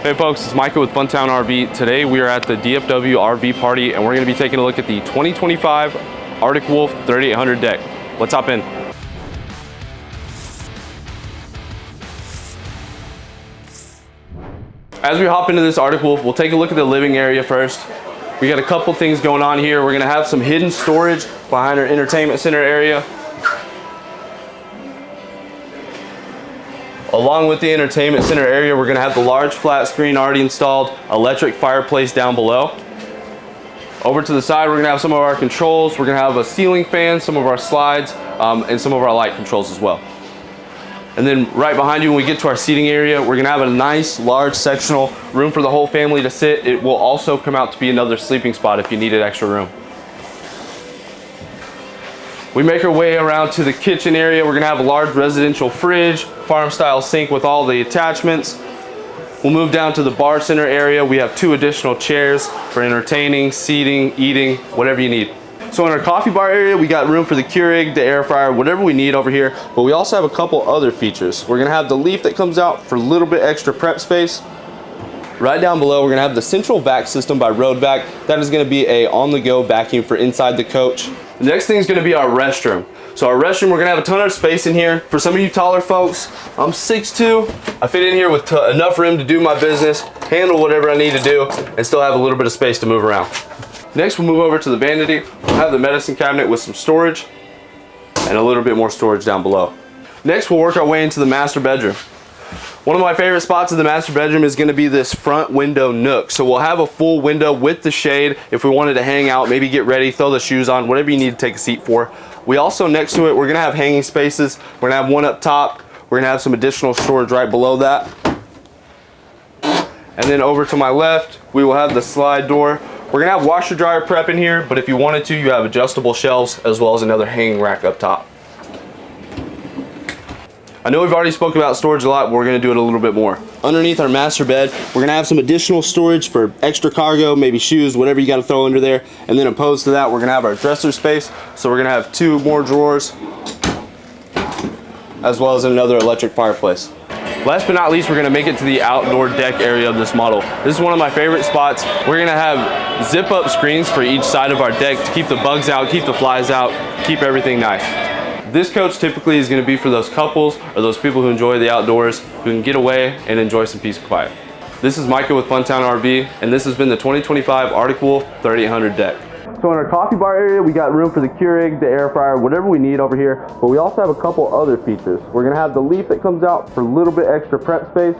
Hey folks, it's Micah with Funtown RV. Today we are at the DFW RV party and we're going to be taking a look at the 2025 Arctic Wolf 3800 deck. Let's hop in. As we hop into this Arctic Wolf, we'll take a look at the living area first. We got a couple things going on here. We're going to have some hidden storage behind our entertainment center area. Along with the entertainment center area, we're going to have the large flat screen already installed, electric fireplace down below. Over to the side, we're going to have some of our controls. We're going to have a ceiling fan, some of our slides, and some of our light controls as well. And then right behind you, when we get to our seating area, we're going to have a nice large sectional room for the whole family to sit. It will also come out to be another sleeping spot if you needed extra room. We make our way around to the kitchen area. We're gonna have a large residential fridge, farm style sink with all the attachments. We'll move down to the bar center area. We have 2 additional chairs for entertaining, seating, eating, whatever you need. So in our coffee bar area, we got room for the Keurig, the air fryer, whatever we need over here. But we also have a couple other features. We're gonna have the leaf that comes out for a little bit extra prep space. Right down below, we're gonna have the central vac system by Road Vac. That is gonna be a on-the-go vacuum for inside the coach. The next thing is gonna be our restroom. So our restroom, we're gonna have a ton of space in here. For some of you taller folks, I'm 6'2". I fit in here with enough room to do my business, handle whatever I need to do, and still have a little bit of space to move around. Next, we'll move over to the vanity. We'll have the medicine cabinet with some storage and a little bit more storage down below. Next, we'll work our way into the master bedroom. One of my favorite spots in the master bedroom is going to be this front window nook. So we'll have a full window with the shade if we wanted to hang out, maybe get ready, throw the shoes on, whatever you need to take a seat for. We also, next to it, we're going to have hanging spaces. We're going to have one up top. We're going to have some additional storage right below that. And then over to my left, we will have the slide door. We're going to have washer dryer prep in here, but if you wanted to, you have adjustable shelves as well as another hanging rack up top. I know we've already spoken about storage a lot, but we're going to do it a little bit more. Underneath our master bed, we're going to have some additional storage for extra cargo, maybe shoes, whatever you got to throw under there. And then opposed to that, we're going to have our dresser space. So we're going to have 2 more drawers, as well as another electric fireplace. Last but not least, we're going to make it to the outdoor deck area of this model. This is one of my favorite spots. We're going to have zip-up screens for each side of our deck to keep the bugs out, keep the flies out, keep everything nice. This coach typically is going to be for those couples or those people who enjoy the outdoors, who can get away and enjoy some peace and quiet. This is Micah with Funtown RV, and this has been the 2025 Arctic Wolf 3800 deck. So in our coffee bar area, we got room for the Keurig, the air fryer, whatever we need over here, but we also have a couple other features. We're going to have the leaf that comes out for a little bit extra prep space.